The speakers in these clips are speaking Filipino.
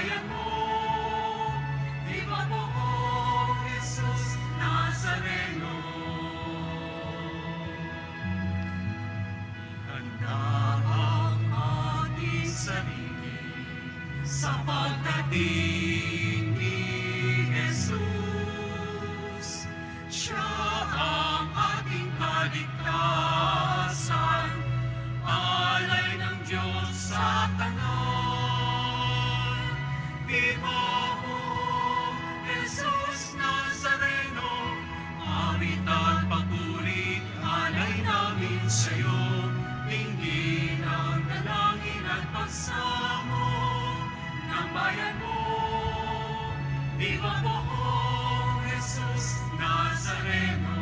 bayan mo. Viva poong Jesus Nazareno. Handa ang ating sarili sa pagdating ni Jesus. Siya ang ating kaligtasan, alay ng Diyos sa tanan. Viva poong Jesus Nazareno, awit at papuri, alay namin sa'yo. Tingin ang dalangin at pagsamo ng bayan mo. Viva poong Jesus Nazareno.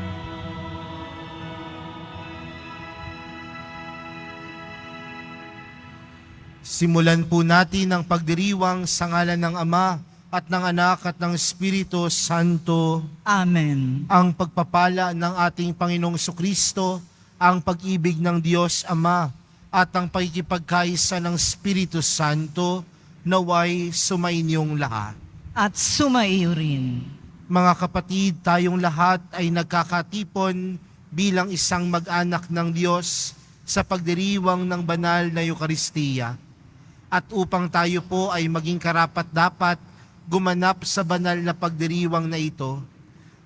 Simulan po natin ang pagdiriwang sa ngalan ng Ama at ng Anak at ng Espiritu Santo. Amen. Ang pagpapala ng ating Panginoong Jesucristo, ang pag-ibig ng Diyos Ama at ang pakikipagkaisa ng Espiritu Santo naway sumainyong lahat. At sumaiyo rin. Mga kapatid, tayong lahat ay nagkakatipon bilang isang mag-anak ng Diyos sa pagdiriwang ng banal na Eukaristiya. At upang tayo po ay maging karapat-dapat gumanap sa banal na pagdiriwang na ito,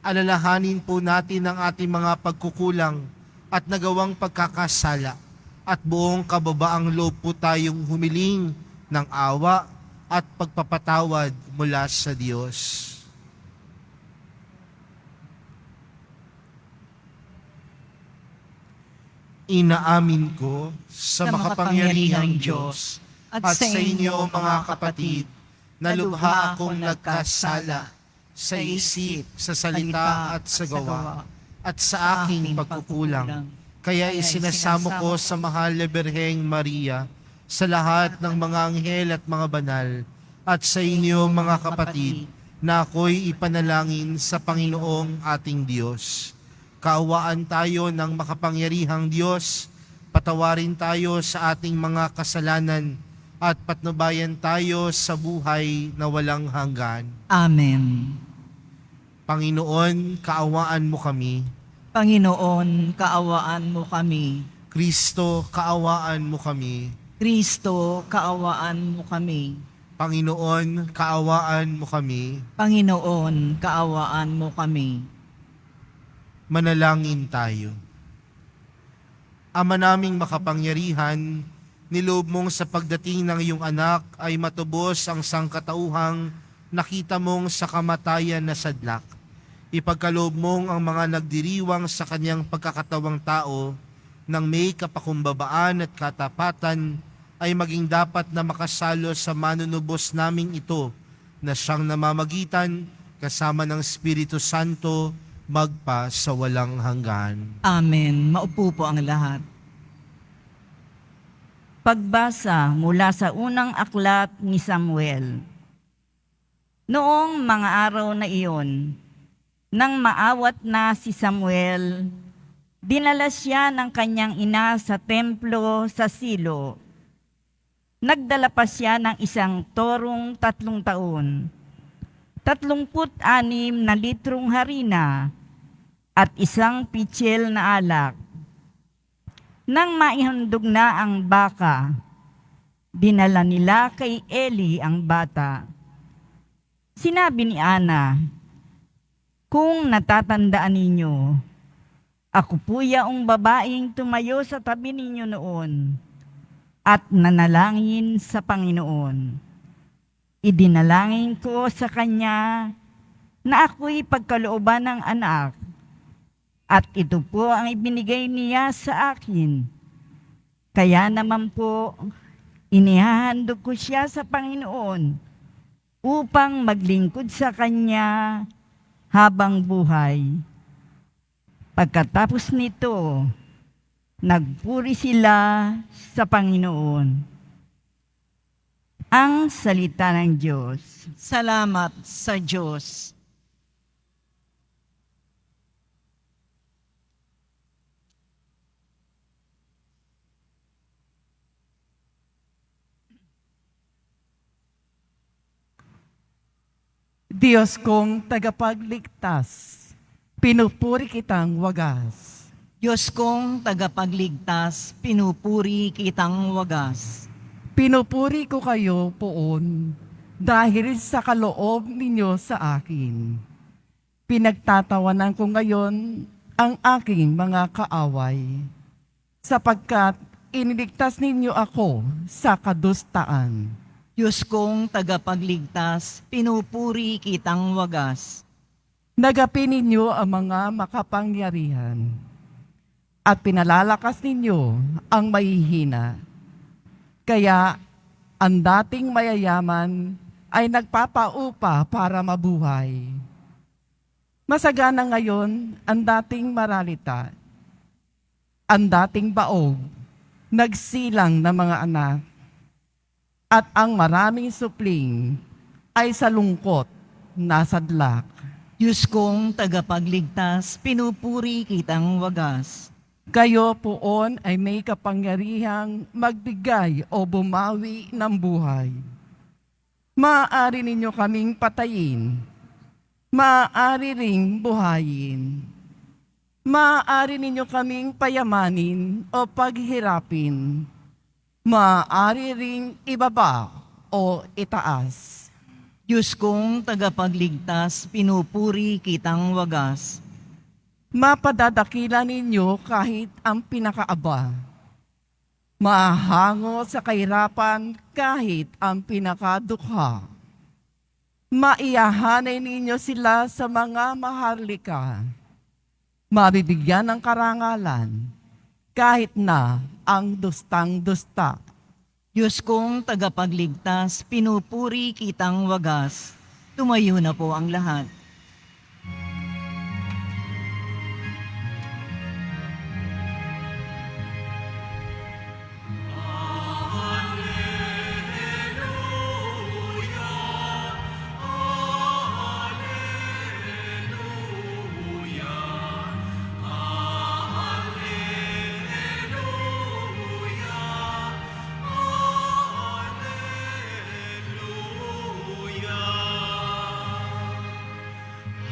alalahanin po natin ang ating mga pagkukulang at nagawang pagkakasala at buong kababaang loob po tayong humiling ng awa at pagpapatawad mula sa Diyos. Inaamin ko sa makapangyarihang Diyos at sa inyo mga kapatid na lubha akong nagkasala sa isip, sa salita at sa gawa at sa aking pagkukulang. Kaya isinasamo ko sa mahal na Birheng Maria, sa lahat ng mga anghel at mga banal, at sa inyo mga kapatid, na ako'y ipanalangin sa Panginoong ating Diyos. Kaawaan tayo ng makapangyarihang Diyos, patawarin tayo sa ating mga kasalanan, at patnubayan tayo sa buhay na walang hanggan. Amen. Panginoon, kaawaan mo kami. Panginoon, kaawaan mo kami. Kristo, kaawaan mo kami. Kristo, kaawaan mo kami. Panginoon, kaawaan mo kami. Panginoon, kaawaan mo kami. Manalangin tayo. Ama naming makapangyarihan, niloob mong sa pagdating ng iyong anak ay matubos ang sangkatauhang nakita mong sa kamatayan na sadlak. Ipagkaloob mong ang mga nagdiriwang sa kanyang pagkakatawang tao ng may kapakumbabaan at katapatan ay maging dapat na makasalo sa manunubos naming ito na siyang namamagitan kasama ng Espiritu Santo magpa sa walang hanggan. Amen. Maupo po ang lahat. Pagbasa mula sa unang aklat ni Samuel. Noong mga araw na iyon, nang maawat na si Samuel, dinala siya ng kanyang ina sa templo sa Silo. Nagdala pa siya ng isang torong 3 taon, 36 na litrong harina, at isang pitsil na alak. Nang maihandog na ang baka, dinala nila kay Eli ang bata. Sinabi ni Ana, "Kung natatandaan ninyo, ako po yaong babaeng tumayo sa tabi ninyo noon at nanalangin sa Panginoon. Idinalangin ko sa kanya na ako'y pagkalooban ng anak, at ito po ang ibinigay niya sa akin. Kaya naman po, inihahandog ko siya sa Panginoon upang maglingkod sa kanya habang buhay." Pagkatapos nito, nagpuri sila sa Panginoon. Ang salita ng Diyos. Salamat sa Diyos. Diyos kong tagapagligtas, pinupuri kitang wagas. Diyos kong tagapagligtas, pinupuri kitang wagas. Pinupuri ko kayo poon dahil sa kaloob ninyo sa akin. Pinagtatawanan ko ngayon ang aking mga kaaway, sapagkat iniligtas ninyo ako sa kadustaan. Diyos kong tagapagligtas, pinupuri kitang wagas. Nagapin ninyo ang mga makapangyarihan at pinalalakas ninyo ang mahihina. Kaya ang dating mayayaman ay nagpapaupa para mabuhay. Masagana ngayon ang dating maralita, ang dating baog, nagsilang na mga anak, at ang maraming supling ay sa lungkot nasadlak. Diyos kong tagapagligtas, pinupuri kitang wagas. Kayo poon ay may kapangyarihang magbigay o bumawi ng buhay. Maaari ninyo kaming patayin, maaari ring buhayin. Maaari ninyo kaming payamanin o paghirapin. Maaari ring ibaba o itaas. Diyos kong tagapagligtas, pinupuri kitang wagas. Mapadadakila ninyo kahit ang pinakaaba. Mahango sa kahirapan kahit ang pinakadukha. Maiyahanay ninyo sila sa mga maharlika. Mabibigyan ng karangalan kahit na ang dustang-dusta. Diyos kong tagapagligtas, pinupuri kitang wagas. Tumayo na po ang lahat.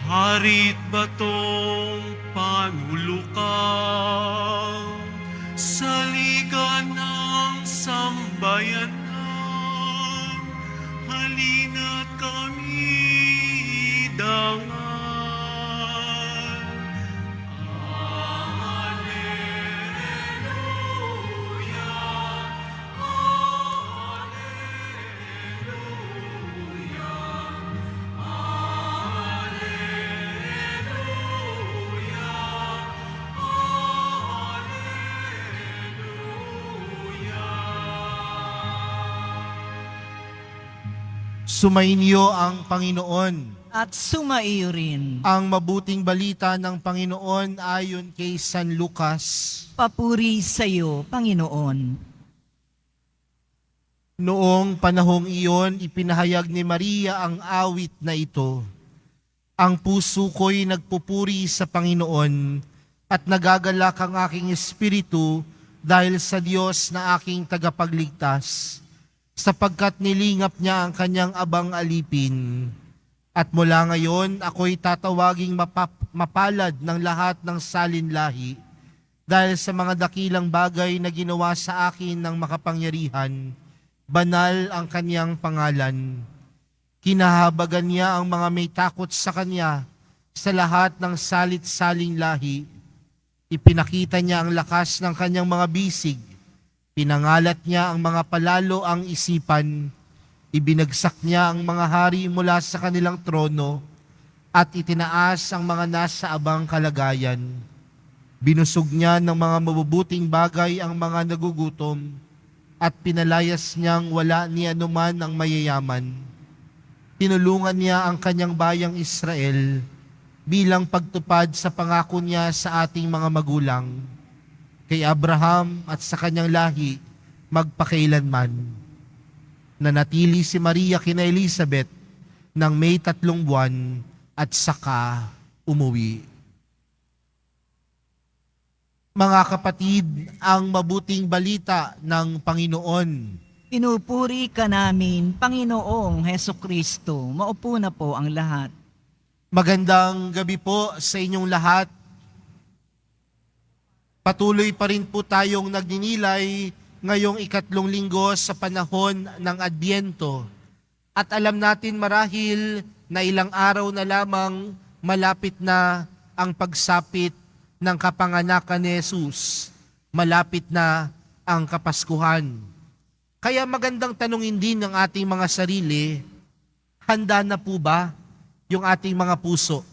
Harit batong panulukan, saligan ng sambayanan, halina't kami dangan. Sumainyo ang Panginoon. At sumaiyo rin. Ang mabuting balita ng Panginoon ayon kay San Lucas. Papuri sa iyo, Panginoon. Noong panahong iyon, ipinahayag ni Maria ang awit na ito. Ang puso ko'y nagpupuri sa Panginoon at nagagalak ang aking espiritu dahil sa Diyos na aking tagapagligtas, sapagkat nilingap niya ang kanyang abang alipin. At mula ngayon, ako'y tatawaging mapalad ng lahat ng salinlahi dahil sa mga dakilang bagay na ginawa sa akin ng makapangyarihan. Banal ang kanyang pangalan. Kinahabagan niya ang mga may takot sa kanya sa lahat ng salit-saling lahi. Ipinakita niya ang lakas ng kanyang mga bisig. Pinangalat niya ang mga palalo ang isipan. Ibinagsak niya ang mga hari mula sa kanilang trono at itinaas ang mga nasa abang kalagayan. Binusog niya ng mga mabubuting bagay ang mga nagugutom at pinalayas niyang wala ni anuman ang mayayaman. Tinulungan niya ang kanyang bayang Israel bilang pagtupad sa pangako niya sa ating mga magulang, kay Abraham at sa kanyang lahi magpakailanman. Nanatili si Maria kina Elizabeth ng may 3 buwan at saka umuwi. Mga kapatid, ang mabuting balita ng Panginoon. Pinupuri ka namin, Panginoong Heso Kristo. Maupo na po ang lahat. Magandang gabi po sa inyong lahat. Patuloy pa rin po tayong nagninilay ngayong 3 linggo sa panahon ng Adbyento. At alam natin marahil na ilang araw na lamang malapit na ang pagsapit ng kapanganakan ni Jesus. Malapit na ang Kapaskuhan. Kaya magandang tanungin din ng ating mga sarili, handa na po ba yung ating mga puso?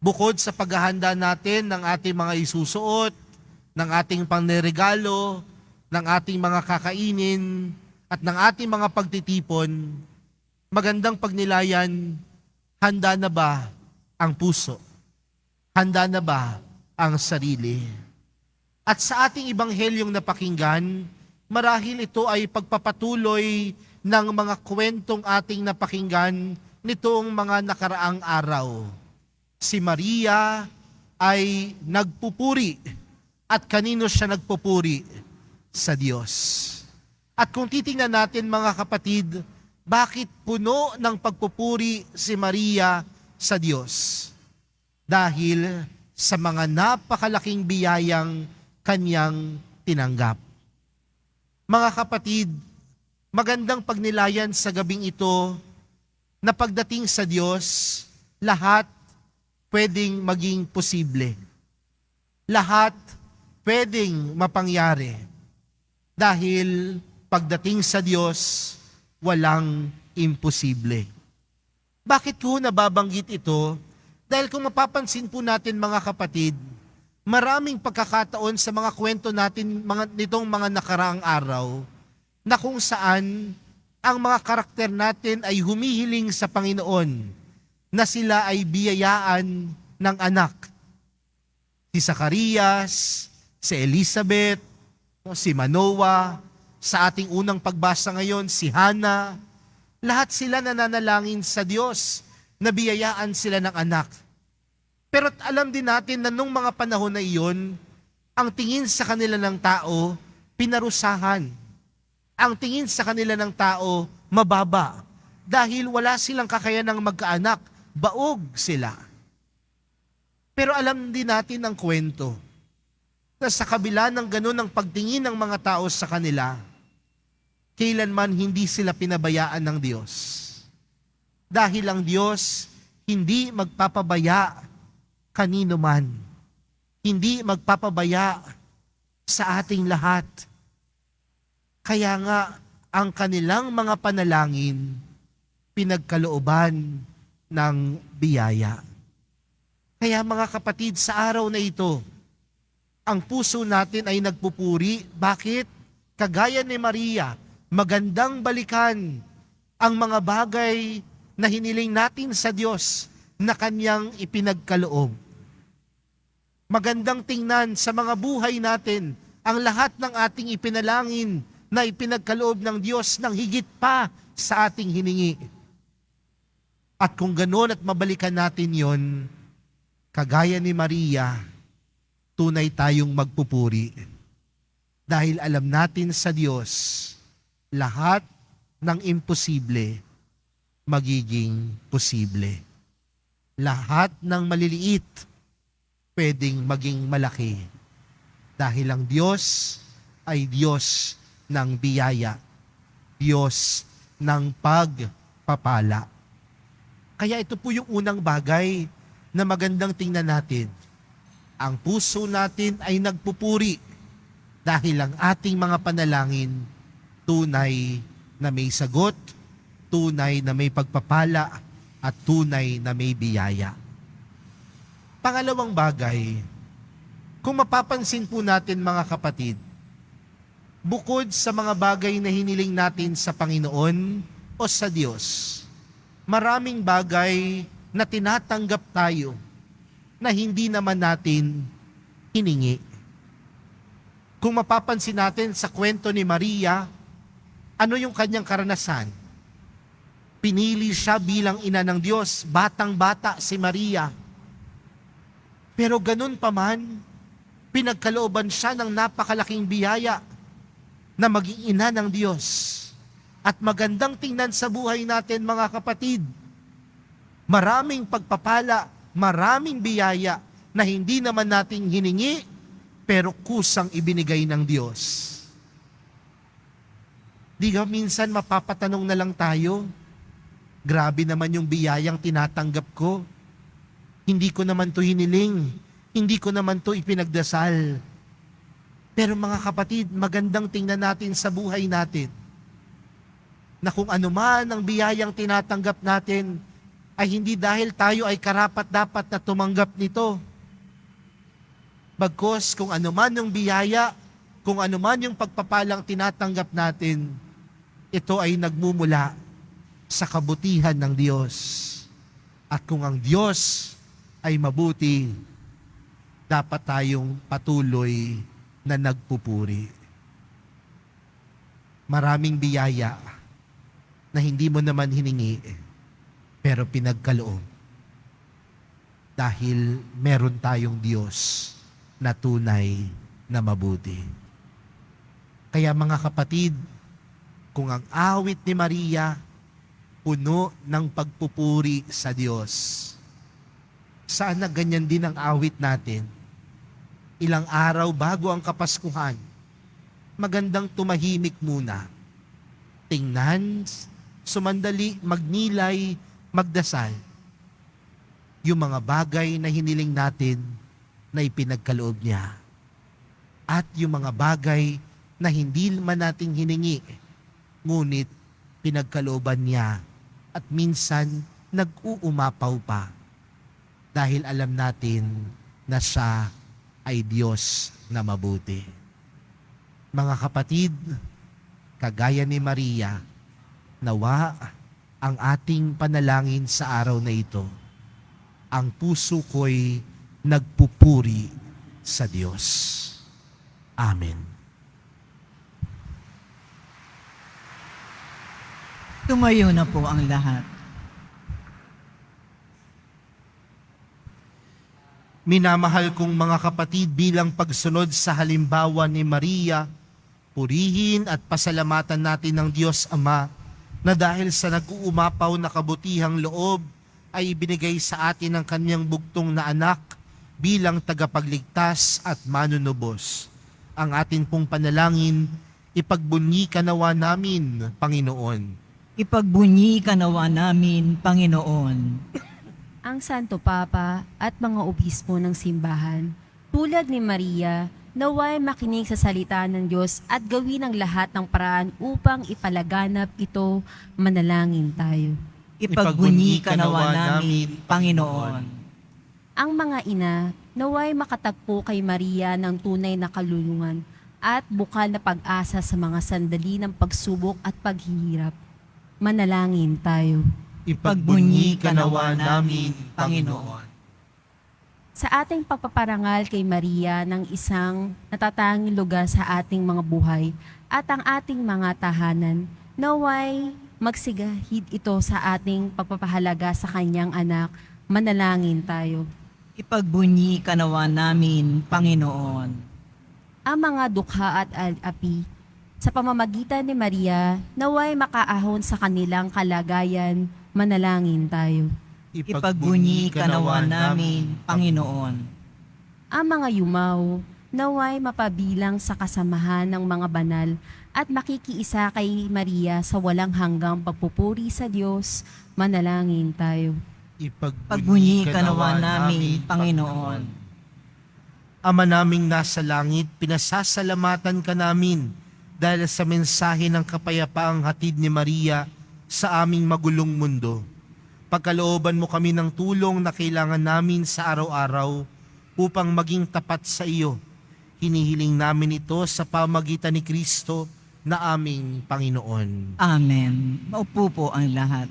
Bukod sa paghahanda natin ng ating mga isusuot, ng ating pangregalo, ng ating mga kakainin, at ng ating mga pagtitipon, magandang pagnilayan, handa na ba ang puso? Handa na ba ang sarili? At sa ating ibanghelyong napakinggan, marahil ito ay pagpapatuloy ng mga kwentong ating napakinggan nitong mga nakaraang araw. Si Maria ay nagpupuri. At kanino siya nagpupuri? Sa Diyos. At kung titingnan natin mga kapatid, bakit puno ng pagpupuri si Maria sa Diyos? Dahil sa mga napakalaking biyayang kanyang tinanggap. Mga kapatid, magandang pagnilayan sa gabing ito na pagdating sa Diyos, lahat pwedeng maging posible. Lahat pwedeng mapangyari. Dahil pagdating sa Diyos, walang imposible. Bakit ko nababanggit ito? Dahil kung mapapansin po natin mga kapatid, maraming pagkakataon sa mga kwento natin nitong mga nakaraang araw na kung saan ang mga karakter natin ay humihiling sa Panginoon na sila ay biyayaan ng anak. Si Zacarias, si Elizabeth, si Manoah, sa ating unang pagbasa ngayon, si Hannah, lahat sila nananalangin sa Diyos na biyayaan sila ng anak. Pero alam din natin na nung mga panahon na iyon, ang tingin sa kanila ng tao, pinarusahan. Ang tingin sa kanila ng tao, mababa. Dahil wala silang kakayanang magkaanak, baog sila. Pero alam din natin ang kwento, na sa kabila ng ganun ang pagtingin ng mga tao sa kanila, kailanman hindi sila pinabayaan ng Diyos. Dahil ang Diyos hindi magpapabaya kanino man. Hindi magpapabaya sa ating lahat. Kaya nga, ang kanilang mga panalangin, pinagkalooban ng biyaya. Kaya mga kapatid, sa araw na ito, ang puso natin ay nagpupuri. Bakit? Kagaya ni Maria, magandang balikan ang mga bagay na hiniling natin sa Diyos na Kanyang ipinagkaloob. Magandang tingnan sa mga buhay natin ang lahat ng ating ipinalangin na ipinagkaloob ng Diyos ng higit pa sa ating hiningi. At kung ganoon at mabalikan natin yon, kagaya ni Maria, tunay tayong magpupuri. Dahil alam natin sa Diyos, lahat ng imposible magiging posible. Lahat ng maliliit pwedeng maging malaki. Dahil ang Diyos ay Diyos ng biyaya, Diyos ng pagpapala. Kaya ito po yung unang bagay na magandang tingnan natin. Ang puso natin ay nagpupuri dahil ang ating mga panalangin tunay na may sagot, tunay na may pagpapala, at tunay na may biyaya. Pangalawang bagay, kung mapapansin po natin mga kapatid, bukod sa mga bagay na hiniling natin sa Panginoon o sa Diyos, maraming bagay na tinatanggap tayo na hindi naman natin hiningi. Kung mapapansin natin sa kwento ni Maria, ano yung kanyang karanasan? Pinili siya bilang ina ng Diyos, batang-bata si Maria. Pero ganun pa man, pinagkalooban siya ng napakalaking biyaya. na maging ina ng Diyos. At magandang tingnan sa buhay natin mga kapatid. Maraming pagpapala, maraming biyaya na hindi naman nating hiningi, pero kusang ibinigay ng Diyos. Di ba minsan mapapatanong na lang tayo, grabe naman yung biyayang tinatanggap ko. Hindi ko naman to hiniling, hindi ko naman to ipinagdasal. Pero mga kapatid, magandang tingnan natin sa buhay natin na kung ano man ang biyayang tinatanggap natin ay hindi dahil tayo ay karapat-dapat na tumanggap nito. Bagkus kung ano man yung biyaya, kung ano man yung pagpapalang tinatanggap natin, ito ay nagmumula sa kabutihan ng Diyos. At kung ang Diyos ay mabuti, dapat tayong patuloy na nagpupuri. Maraming biyaya na hindi mo naman hiningi, pero pinagkaloob. Dahil meron tayong Diyos na tunay na mabuti. Kaya mga kapatid, kung ang awit ni Maria puno ng pagpupuri sa Diyos, sana ganyan din ang awit natin. Ilang araw bago ang Kapaskuhan, magandang tumahimik muna. Tingnan, sumandali, magnilay, magdasal. Yung mga bagay na hiniling natin na ipinagkaloob niya. At yung mga bagay na hindi man nating hiningi, ngunit pinagkalooban niya at minsan nag-uumapaw pa dahil alam natin na siya ay Diyos na mabuti. Mga kapatid, kagaya ni Maria, nawa ang ating panalangin sa araw na ito, ang puso ko'y nagpupuri sa Diyos. Amen. Tumayo na po ang lahat. Minamahal kong mga kapatid, bilang pagsunod sa halimbawa ni Maria, purihin at pasalamatan natin ng Diyos Ama na dahil sa nag-uumapaw na kabutihang loob ay ibinigay sa atin ang kanyang bugtong na anak bilang tagapagligtas at manunubos. Ang atin pong panalangin, ipagbunyi ka nawa namin, Panginoon. Ipagbunyi ka nawa namin, Panginoon. Ang Santo Papa at mga obispo ng simbahan, tulad ni Maria, naway makinig sa salita ng Diyos at gawin ang lahat ng paraan upang ipalaganap ito. Manalangin tayo. Ipagbunyi ka nawa namin, Panginoon. Ang mga ina, naway makatagpo kay Maria ng tunay na kalulungan at bukal na pag-asa sa mga sandali ng pagsubok at paghihirap. Manalangin tayo. Ipagbunyi ka nawa namin, Panginoon. Sa ating pagpaparangal kay Maria ng isang natatanging lugar sa ating mga buhay at ang ating mga tahanan, naway magsigahid ito sa ating pagpapahalaga sa kanyang anak. Manalangin tayo. Ipagbunyi ka nawa namin, Panginoon. Ang mga dukha at api sa pamamagitan ni Maria, naway makaahon sa kanilang kalagayan. Manalangin tayo. Ipagbunyi ka nawa namin, Panginoon. Ang mga yumaw, naway mapabilang sa kasamahan ng mga banal at makikiisa kay Maria sa walang hanggang pagpupuri sa Diyos. Manalangin tayo. Ipagbunyi ka nawa namin, Panginoon. Ama naming nasa langit, pinasasalamatan ka namin dahil sa mensahe ng kapayapaang hatid ni Maria sa aming magulong mundo. Pagkalooban mo kami ng tulong na kailangan namin sa araw-araw upang maging tapat sa iyo. Hinihiling namin ito sa pamagitan ni Kristo na aming Panginoon. Amen. Maupo po ang lahat.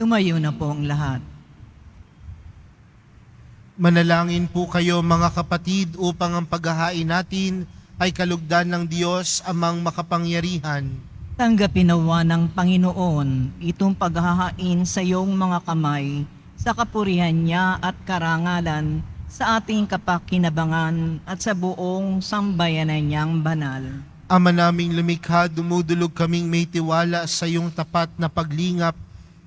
Tumayo na po ang lahat. Manalangin po kayo mga kapatid upang ang paghahain natin ay kalugdan ng Diyos amang makapangyarihan. Tanggapin nawa ng Panginoon itong paghahain sa iyong mga kamay sa kapurihan niya at karangalan sa ating kapakinabangan at sa buong sambayanan niyang banal. Ama naming lumikha, dumudulog kaming may tiwala sa iyong tapat na paglingap.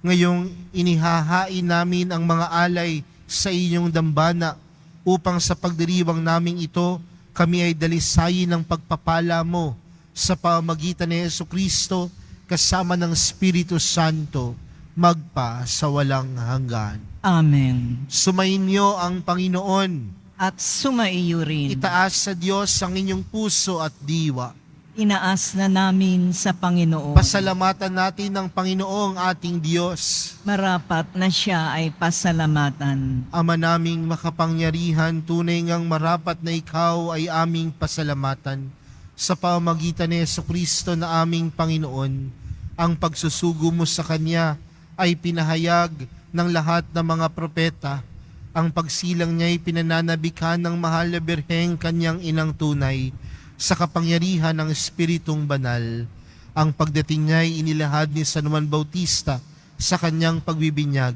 Ngayong inihahain namin ang mga alay sa inyong dambana upang sa pagdiriwang naming ito, kami ay dalisayin ng pagpapala mo sa pamamagitan ni Jesucristo kasama ng Espiritu Santo magpa sa walang hanggan. Amen. Sumainyo ang Panginoon. At sumaiyo rin. Itaas sa Diyos ang inyong puso at diwa. Inaas na namin sa Panginoon. Pasalamatan natin ang Panginoong ating Diyos. Marapat na siya ay pasalamatan. Ama naming makapangyarihan, tunay ngang marapat na ikaw ay aming pasalamatan. Sa pamamagitan ni Jesucristo na aming Panginoon, ang pagsusugo mo sa Kanya ay pinahayag ng lahat ng mga propeta. Ang pagsilang niya ay pinananabikan ng mahal na Birheng Kanyang inang tunay sa kapangyarihan ng Espiritong Banal. Ang pagdating niya ay inilahad ni San Juan Bautista sa kanyang pagbibinyag.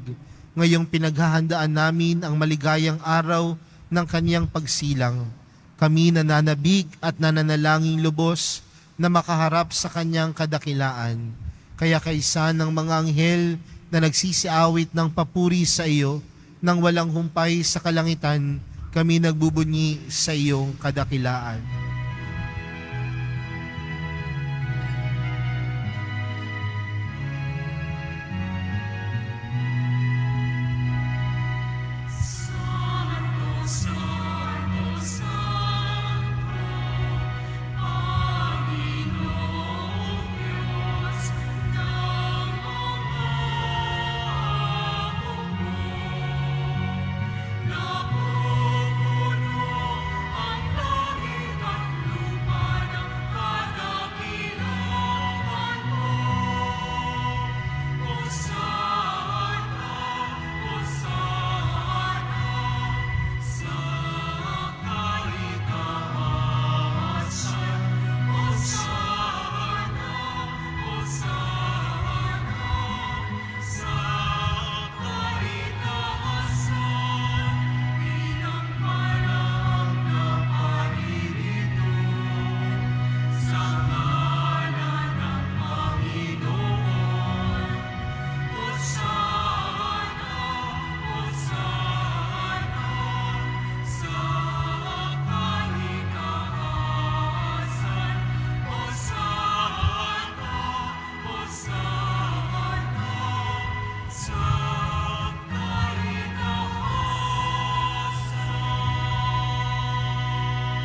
Ngayong pinaghahandaan namin ang maligayang araw ng kanyang pagsilang. Kami nananabik at nananalangin lubos na makaharap sa kanyang kadakilaan. Kaya kaisa ng mga anghel na nagsisiawit ng papuri sa iyo, nang walang humpay sa kalangitan, kami nagbubunyi sa iyong kadakilaan.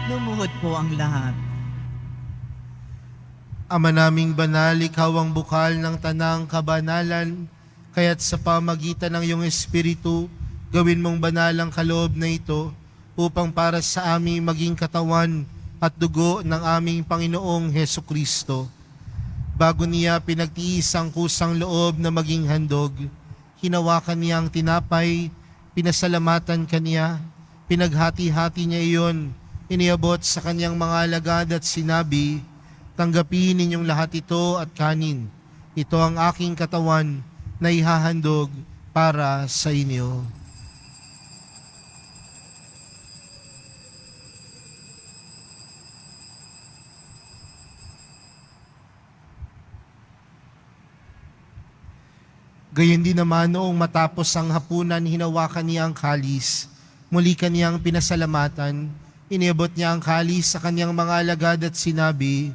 Lumuhod po ang lahat. Ama naming banal, ikaw ang bukal ng tanang kabanalan, kaya't sa pamagitan ng iyong Espiritu, gawin mong banal ang kaloob na ito, upang para sa aming maging katawan at dugo ng aming Panginoong Hesukristo. Bago niya pinagtiis ang kusang loob na maging handog, hinawakan niya ang tinapay, pinasalamatan kaniya, pinaghati-hati niya iyon, iniabot sa kanyang mga alagad at sinabi, "Tanggapin ninyong lahat ito at kanin. Ito ang aking katawan na ihahandog para sa inyo." Gayon din naman noong matapos ang hapunan, hinawakan niya ang kalis. Muli kaniyang pinasalamatan. Iniabot niya ang kalis sa kanyang mga alagad at sinabi,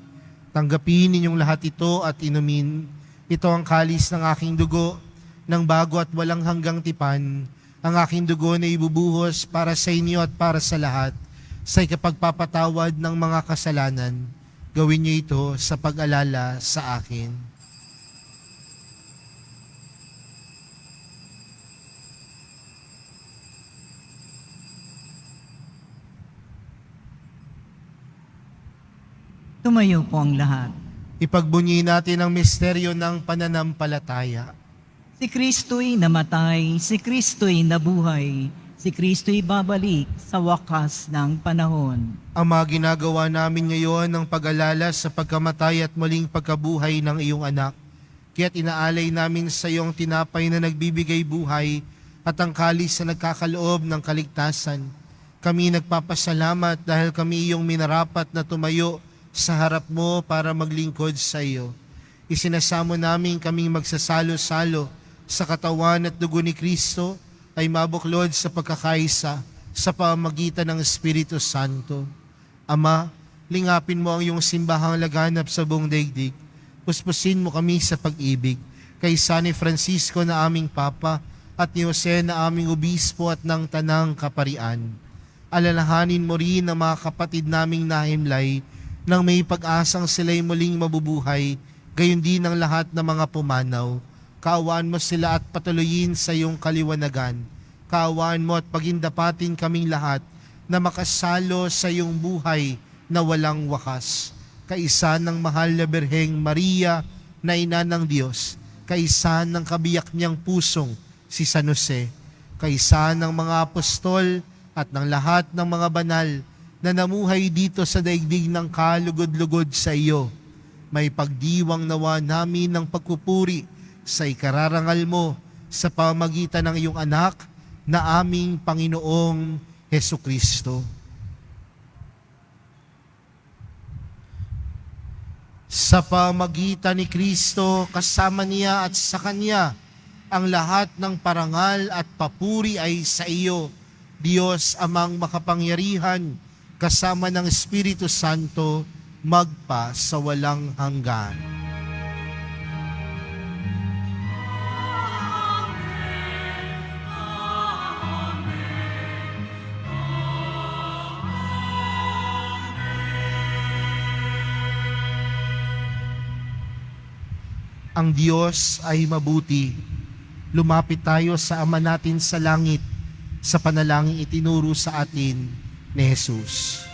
"Tanggapin ninyong lahat ito at inumin. Ito ang kalis ng aking dugo, ng bago at walang hanggang tipan. Ang aking dugo na ibubuhos para sa inyo at para sa lahat, sa ikapagpapatawad ng mga kasalanan. Gawin niyo ito sa pag-alala sa akin." Tumayo po ang lahat. Ipagbunyi natin ang misteryo ng pananampalataya. Si Kristo'y namatay, si Kristo'y nabuhay, si Kristo'y babalik sa wakas ng panahon. Ama, ginagawa namin ngayon ng pag-alala sa pagkamatay at muling pagkabuhay ng iyong anak. Kaya't inaalay namin sa iyong tinapay na nagbibigay buhay at ang kalis na nagkakaloob ng kaligtasan. Kami nagpapasalamat dahil kami iyong minarapat na tumayo sa harap mo para maglingkod sa iyo. Isinasamo namin kaming magsasalo-salo sa katawan at dugo ni Kristo ay mabuklod sa pagkakaisa sa pamamagitan ng Espiritu Santo. Ama, lingapin mo ang iyong simbahang laganap sa buong daigdig. Puspusin mo kami sa pag-ibig. Kay San Francisco na aming Papa at ni Jose na aming Obispo at ng Tanang Kaparian. Alalahanin mo rin ang mga kapatid naming nahimlay nang may pag-asang sila'y muling mabubuhay, gayon din ang lahat ng mga pumanaw. Kaawaan mo sila at patuloyin sa iyong kaliwanagan. Kaawaan mo at pagindapatin kaming lahat na makasalo sa iyong buhay na walang wakas. Kaisa ng mahal na Birheng Maria na ina ng Diyos, kaisa ng kabiyak niyang pusong si San Jose, kaisa ng mga apostol at ng lahat ng mga banal na namuhay dito sa daigdig ng kalugod-lugod sa iyo. May pagdiwang nawa namin ng pagpupuri sa ikararangal mo sa pamamagitan ng iyong anak na aming Panginoong Hesukristo. Sa pamamagitan ni Kristo, kasama niya at sa Kanya, ang lahat ng parangal at papuri ay sa iyo, Diyos amang makapangyarihan, kasama ng Espiritu Santo, magpa sa walang hanggan. Ang Diyos ay mabuti. Lumapit tayo sa Ama natin sa langit sa panalangin itinuro sa atin ni Jesus.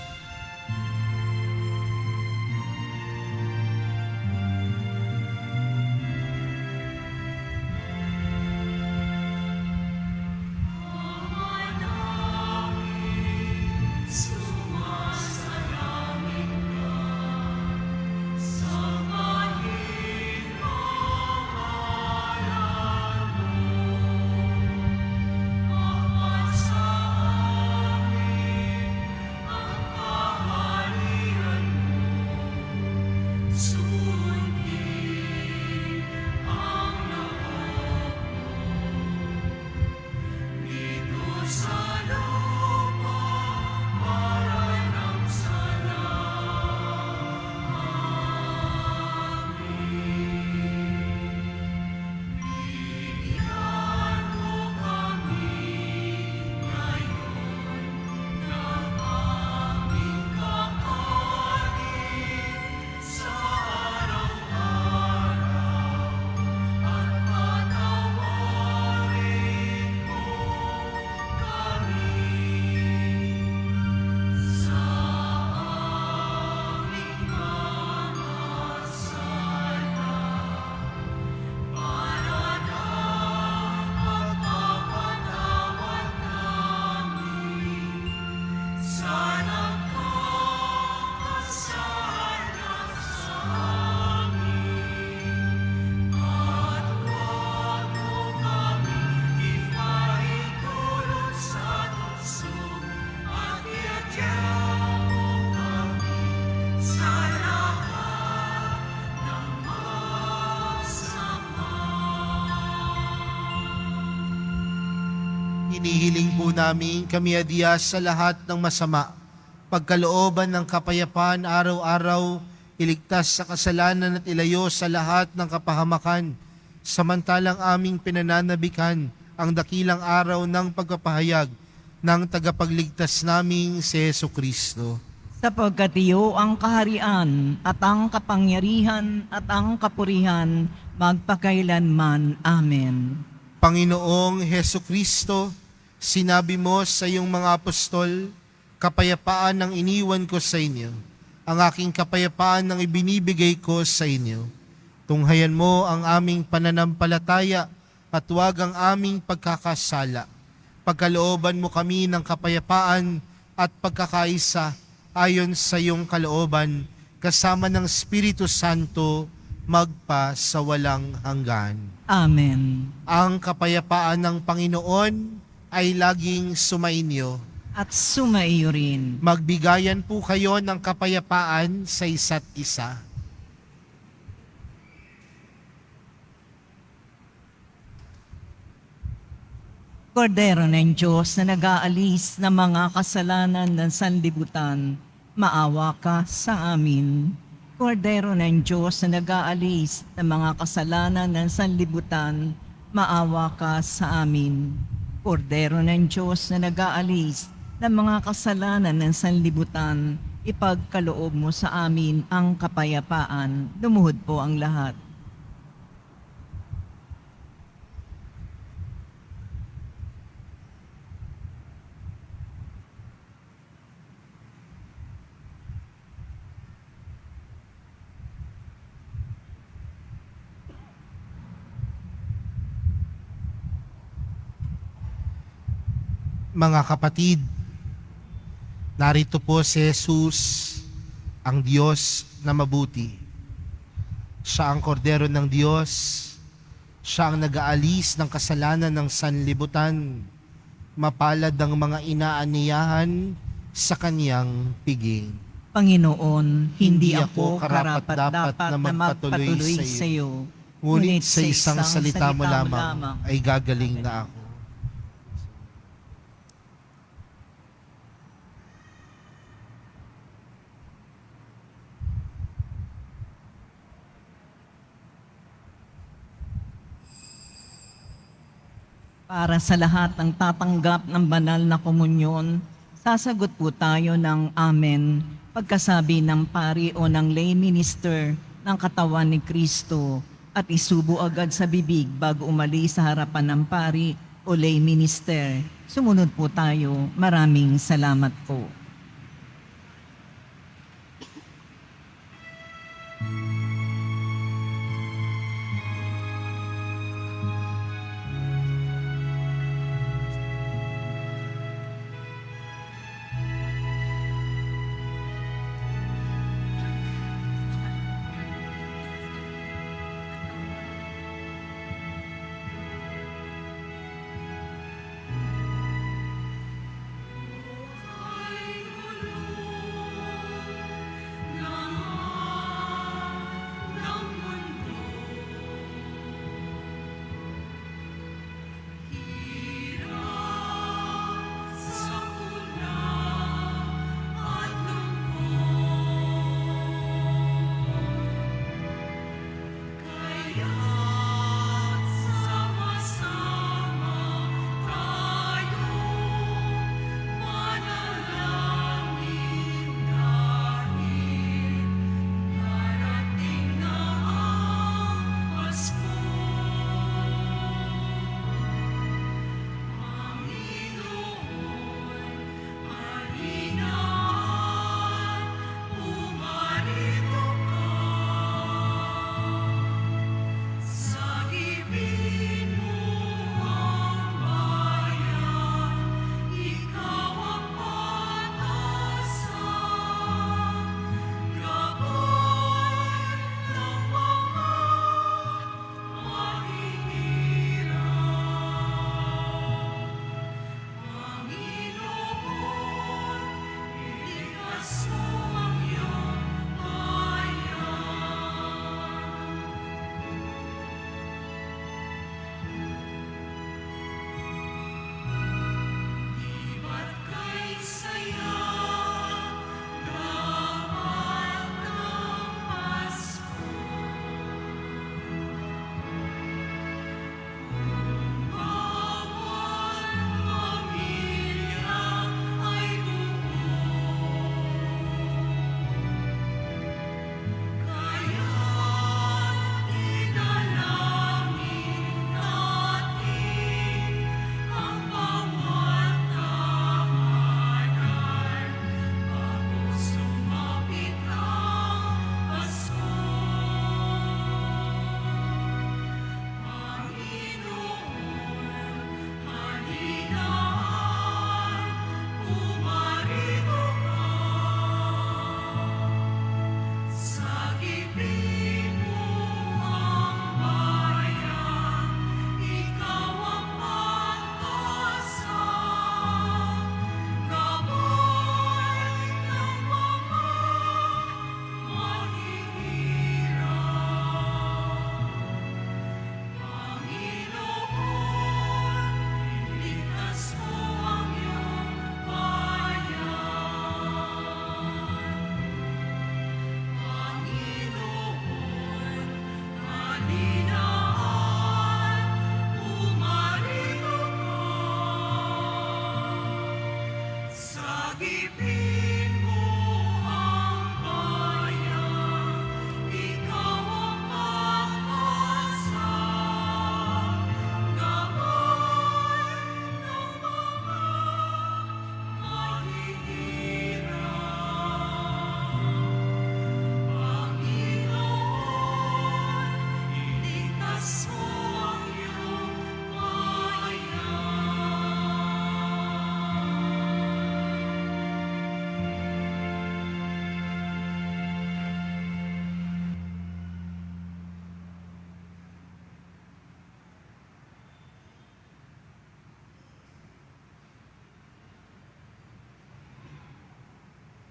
Hinihiling po namin kami adya sa lahat ng masama, pagkalooban ng kapayapaan araw-araw, iligtas sa kasalanan at ilayo sa lahat ng kapahamakan, samantalang aming pinananabikan ang dakilang araw ng pagpapahayag ng tagapagligtas naming si Jesucristo. Sapagkat iyo ang kaharian at ang kapangyarihan at ang kapurihan magpakailanman. Amen. Panginoong Jesucristo, sinabi mo sa iyong mga apostol, kapayapaan ang iniwan ko sa inyo, ang aking kapayapaan ang ibinibigay ko sa inyo. Tunghayan mo ang aming pananampalataya Patuwag ang aming pagkakasala. Pagkalooban mo kami ng kapayapaan at pagkakaisa ayon sa iyong kalooban, kasama ng Espiritu Santo, magpa sa walang hanggan. Amen. Ang kapayapaan ng Panginoon ay laging sumainyo. At sumaiyo rin. Magbigayan po kayo ng kapayapaan sa isa't isa. Kordero ng Diyos na nag-aalis ng mga kasalanan ng sanlibutan, maawa ka sa amin. Kordero ng Diyos na nag-aalis ng mga kasalanan ng sanlibutan, maawa ka sa amin. Kordero ng Diyos na nag-aalis ng mga kasalanan ng sanlibutan, ipagkaloob mo sa amin ang kapayapaan. Lumuhod po ang lahat. Mga kapatid, narito po si Jesus, ang Diyos na mabuti. Siya ang kordero ng Diyos. Siya ang nag-aalis ng kasalanan ng sanlibutan. Mapalad ang mga inaaniyahan sa kaniyang piging. Panginoon, hindi Hindi ako ako karapat-dapat karapat-dapat na na magpatuloy magpatuloy sa sa iyo. Ngunit sa isang salita mo lamang ay gagaling na ako. Para sa lahat ng tatanggap ng banal na komunyon, sasagot po tayo ng Amen pagkasabi ng pari o ng lay minister ng katawan ni Kristo at isubo agad sa bibig bago umalis sa harapan ng pari o lay minister. Sumunod po tayo. Maraming salamat po.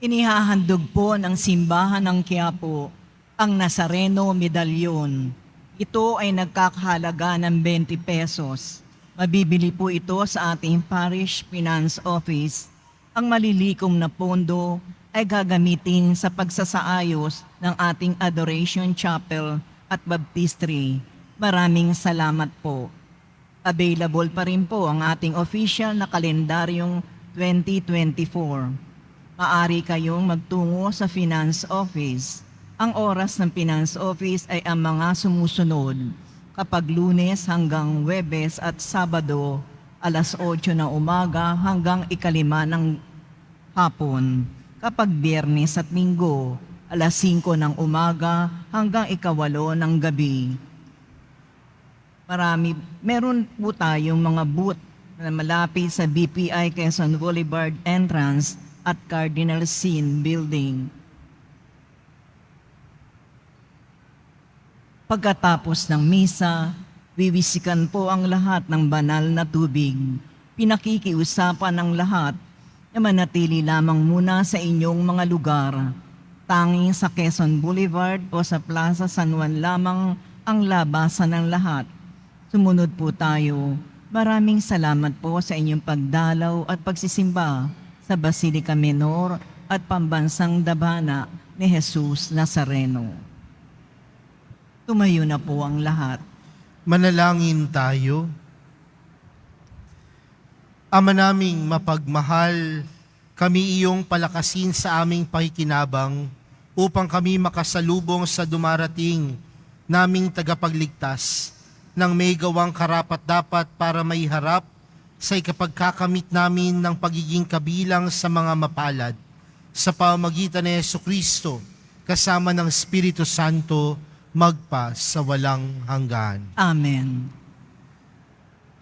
Inihahandog po ng simbahan ng Quiapo ang Nazareno Medalyon. Ito ay nagkakahalaga ng 20 pesos. Mabibili po ito sa ating Parish Finance Office. Ang malilikom na pondo ay gagamitin sa pagsasaayos ng ating Adoration Chapel at Baptistry. Maraming salamat po. Available pa rin po ang ating official na kalendaryong 2024. Maaari kayong magtungo sa Finance Office. Ang oras ng Finance Office ay ang mga sumusunod. Kapag Lunes hanggang Huwebes at Sabado, alas 8 ng umaga hanggang 5 ng hapon. Kapag Biyernes at Linggo, alas 5 ng umaga hanggang 8 ng gabi. Meron po tayong mga booth na malapit sa BPI Quezon Boulevard entrance at Cardinal Sin Building. Pagkatapos ng misa, wiwisikan po ang lahat ng banal na tubig. Pinakikiusapan ng lahat na manatili lamang muna sa inyong mga lugar. Tanging sa Quezon Boulevard o sa Plaza San Juan lamang ang labasan ng lahat. Sumunod po tayo. Maraming salamat po sa inyong pagdalaw at pagsisimba sa Basilica Menor at Pambansang Dabana ni Jesus Nazareno. Tumayo na po ang lahat. Manalangin tayo. Ama naming mapagmahal, kami iyong palakasin sa aming pakikinabang upang kami makasalubong sa dumarating naming tagapagligtas nang may gawang karapat-dapat para maiharap sa ikapagkakamit namin ng pagiging kabilang sa mga mapalad sa pamamagitan ni Jesucristo kasama ng Espiritu Santo magpa sa walang hanggan. Amen.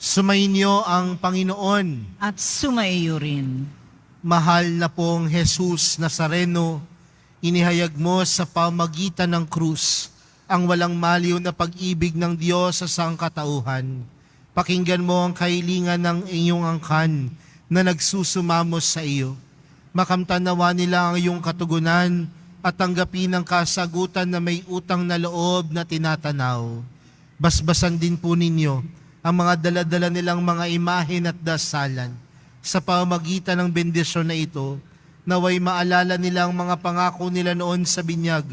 Sumainyo ang Panginoon. At sumaiyo rin. Mahal na pong Jesus Nazareno, inihayag mo sa pamagitan ng krus ang walang maliw na pag-ibig ng Diyos sa sangkatauhan. Pakinggan mo ang kahilingan ng inyong angkan na nagsusumamos sa iyo. Makamtan nawa nila ang iyong katugunan at tanggapin ang kasagutan na may utang na loob na tinatanaw. Basbasan din po ninyo ang mga daladala nilang mga imahen at dasalan. Sa pamagitan ng bendisyon na ito, naway maalala nilang mga pangako nila noon sa binyag,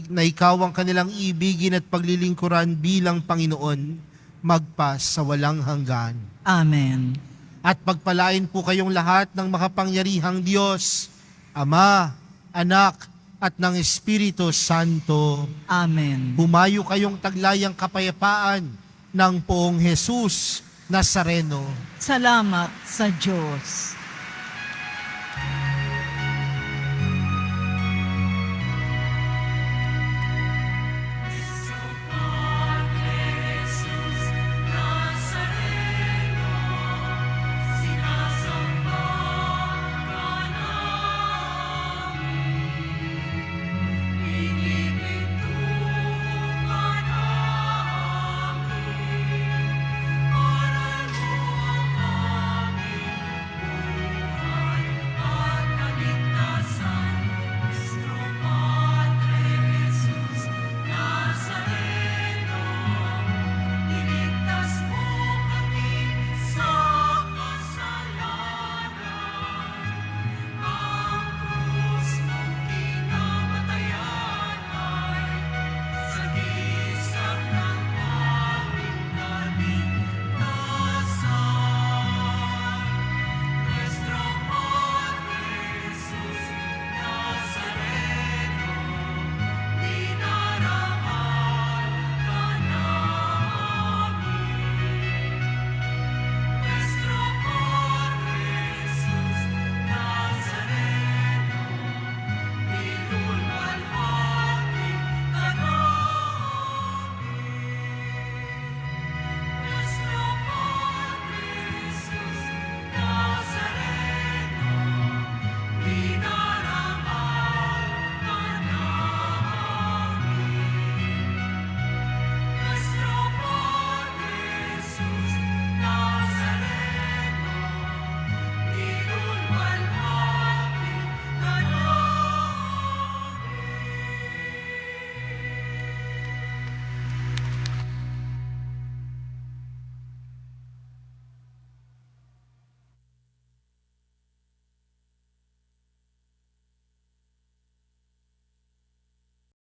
na ikaw ang kanilang ibigin at paglilingkuran bilang Panginoon, magpa sa walang hanggan. Amen. At pagpalain po kayong lahat ng makapangyarihang Diyos, Ama, Anak, at ng Espiritu Santo. Amen. Humayo kayong taglayang kapayapaan ng poong Jesus Nazareno. Salamat sa Diyos.